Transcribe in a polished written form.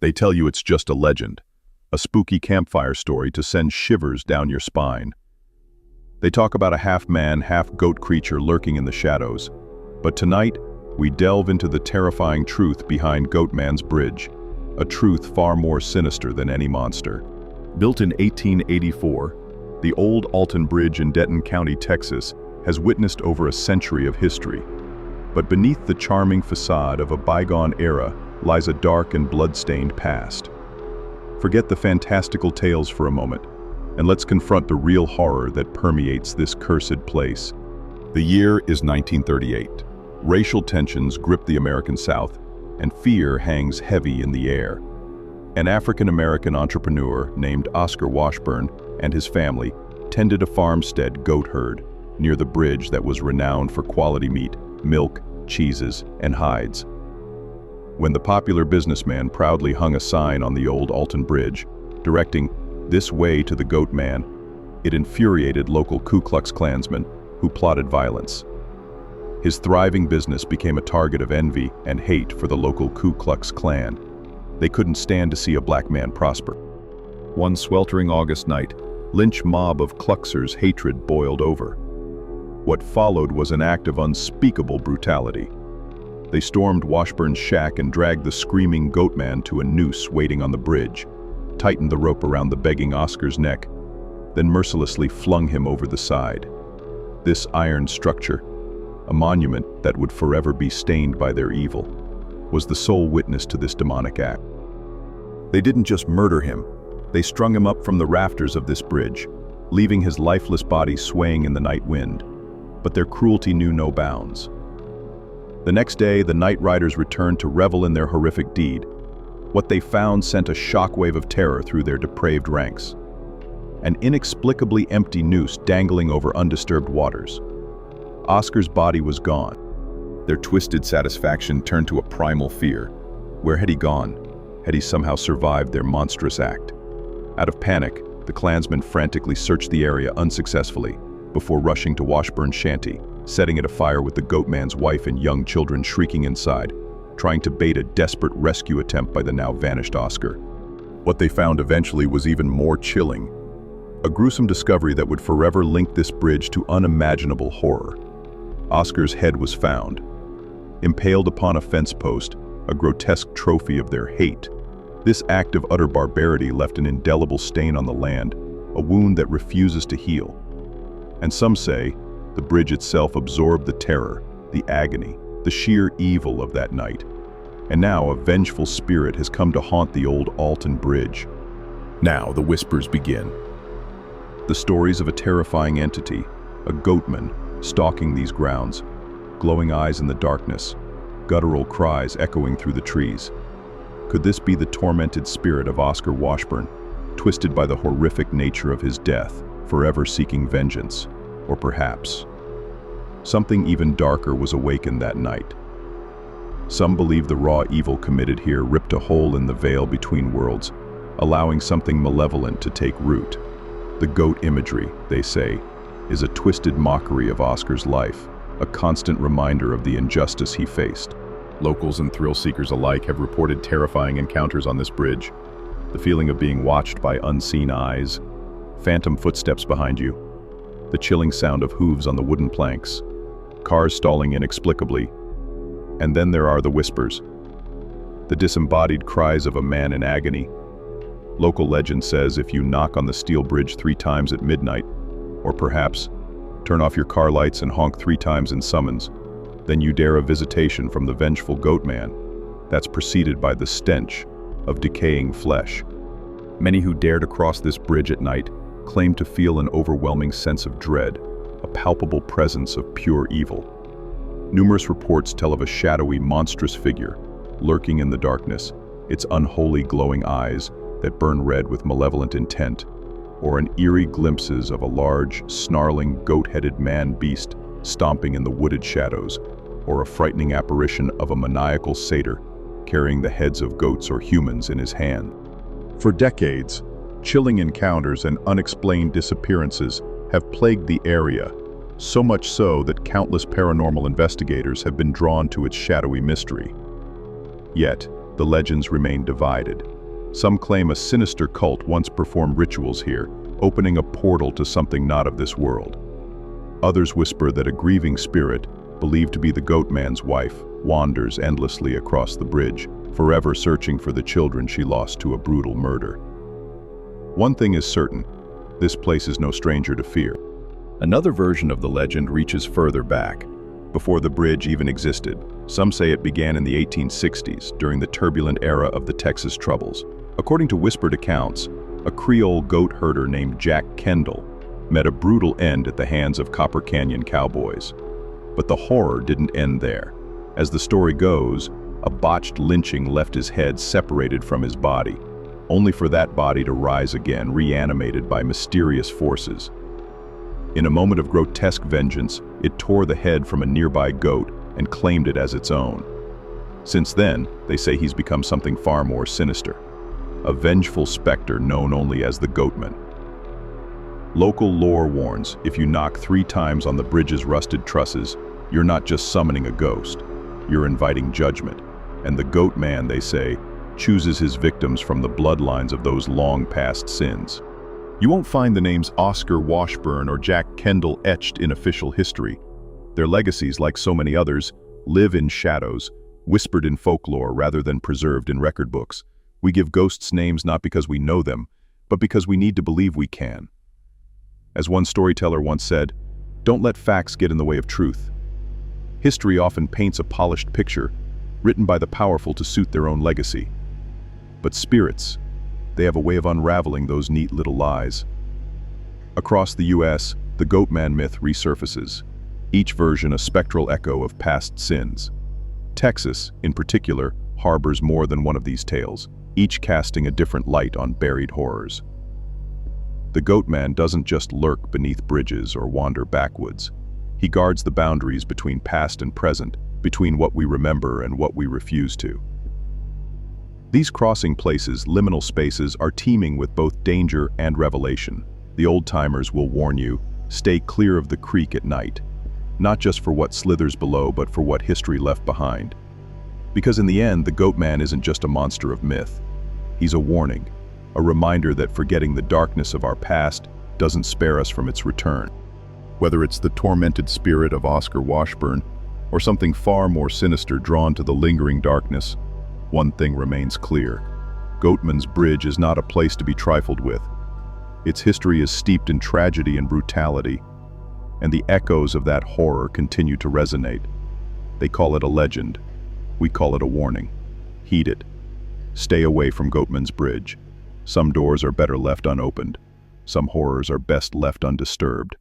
They tell you it's just a legend, a spooky campfire story to send shivers down your spine. They talk about a half-man, half-goat creature lurking in the shadows. But tonight, we delve into the terrifying truth behind Goatman's Bridge, a truth far more sinister than any monster. Built in 1884, the Old Alton Bridge in Denton County, Texas, has witnessed over a century of history. But beneath the charming facade of a bygone era lies a dark and blood-stained past. Forget the fantastical tales for a moment, and let's confront the real horror that permeates this cursed place. The year is 1938. Racial tensions grip the American South, and fear hangs heavy in the air. An African-American entrepreneur named Oscar Washburn and his family tended a farmstead goat herd near the bridge that was renowned for quality meat, milk, cheeses, and hides. When the popular businessman proudly hung a sign on the Old Alton Bridge, directing "This way to the Goatman," it infuriated local Ku Klux Klansmen who plotted violence. His thriving business became a target of envy and hate for the local Ku Klux Klan. They couldn't stand to see a black man prosper. One sweltering August night, lynch mob of Kluxers' hatred boiled over. What followed was an act of unspeakable brutality. They stormed Washburn's shack and dragged the screaming Goatman to a noose waiting on the bridge, tightened the rope around the begging Oscar's neck, then mercilessly flung him over the side. This iron structure, a monument that would forever be stained by their evil, was the sole witness to this demonic act. They didn't just murder him, they strung him up from the rafters of this bridge, leaving his lifeless body swaying in the night wind. But their cruelty knew no bounds. The next day, the night riders returned to revel in their horrific deed. What they found sent a shockwave of terror through their depraved ranks. An inexplicably empty noose dangling over undisturbed waters. Oscar's body was gone. Their twisted satisfaction turned to a primal fear. Where had he gone? Had he somehow survived their monstrous act? Out of panic, the Klansmen frantically searched the area unsuccessfully before rushing to Washburn's shanty, setting it afire with the Goatman's wife and young children shrieking inside, trying to bait a desperate rescue attempt by the now vanished Oscar. What they found eventually was even more chilling. A gruesome discovery that would forever link this bridge to unimaginable horror. Oscar's head was found, impaled upon a fence post, a grotesque trophy of their hate. This act of utter barbarity left an indelible stain on the land, a wound that refuses to heal. And some say the bridge itself absorbed the terror, the agony, the sheer evil of that night. And now a vengeful spirit has come to haunt the Old Alton Bridge. Now the whispers begin. The stories of a terrifying entity, a Goatman, stalking these grounds, glowing eyes in the darkness, guttural cries echoing through the trees. Could this be the tormented spirit of Oscar Washburn, twisted by the horrific nature of his death, forever seeking vengeance? Or perhaps something even darker was awakened that night. Some believe the raw evil committed here ripped a hole in the veil between worlds, allowing something malevolent to take root. The goat imagery, they say, is a twisted mockery of Oscar's life, a constant reminder of the injustice he faced. Locals and thrill-seekers alike have reported terrifying encounters on this bridge. The feeling of being watched by unseen eyes, phantom footsteps behind you, the chilling sound of hooves on the wooden planks, cars stalling inexplicably, and then there are the whispers, the disembodied cries of a man in agony. Local legend says if you knock on the steel bridge 3 times at midnight, or perhaps turn off your car lights and honk 3 times in summons, then you dare a visitation from the vengeful Goatman that's preceded by the stench of decaying flesh. Many who dare to cross this bridge at night claim to feel an overwhelming sense of dread, a palpable presence of pure evil. Numerous reports tell of a shadowy, monstrous figure lurking in the darkness, its unholy glowing eyes that burn red with malevolent intent, or an eerie glimpses of a large, snarling, goat-headed man-beast stomping in the wooded shadows, or a frightening apparition of a maniacal satyr carrying the heads of goats or humans in his hand. For decades, chilling encounters and unexplained disappearances have plagued the area, so much so that countless paranormal investigators have been drawn to its shadowy mystery. Yet, the legends remain divided. Some claim a sinister cult once performed rituals here, opening a portal to something not of this world. Others whisper that a grieving spirit, believed to be the Goatman's wife, wanders endlessly across the bridge, forever searching for the children she lost to a brutal murder. One thing is certain, this place is no stranger to fear. Another version of the legend reaches further back, before the bridge even existed. Some say it began in the 1860s, during the turbulent era of the Texas Troubles. According to whispered accounts, a Creole goat herder named Jack Kendall met a brutal end at the hands of Copper Canyon cowboys. But the horror didn't end there. As the story goes, a botched lynching left his head separated from his body, only for that body to rise again, reanimated by mysterious forces. In a moment of grotesque vengeance, it tore the head from a nearby goat and claimed it as its own. Since then, they say he's become something far more sinister, a vengeful specter known only as the Goatman. Local lore warns, if you knock 3 times on the bridge's rusted trusses, you're not just summoning a ghost, you're inviting judgment. And the Goatman, they say, chooses his victims from the bloodlines of those long-past sins. You won't find the names Oscar Washburn or Jack Kendall etched in official history. Their legacies, like so many others, live in shadows, whispered in folklore rather than preserved in record books. We give ghosts names not because we know them, but because we need to believe we can. As one storyteller once said, "Don't let facts get in the way of truth." History often paints a polished picture, written by the powerful to suit their own legacy. But spirits, they have a way of unraveling those neat little lies. Across the U.S., the Goatman myth resurfaces, each version a spectral echo of past sins. Texas, in particular, harbors more than one of these tales, each casting a different light on buried horrors. The Goatman doesn't just lurk beneath bridges or wander backwoods. He guards the boundaries between past and present, between what we remember and what we refuse to. These crossing places, liminal spaces, are teeming with both danger and revelation. The old-timers will warn you, stay clear of the creek at night, not just for what slithers below, but for what history left behind. Because in the end, the Goatman isn't just a monster of myth. He's a warning, a reminder that forgetting the darkness of our past doesn't spare us from its return. Whether it's the tormented spirit of Oscar Washburn, or something far more sinister drawn to the lingering darkness, one thing remains clear. Goatman's Bridge is not a place to be trifled with. Its history is steeped in tragedy and brutality, and the echoes of that horror continue to resonate. They call it a legend. We call it a warning. Heed it. Stay away from Goatman's Bridge. Some doors are better left unopened. Some horrors are best left undisturbed.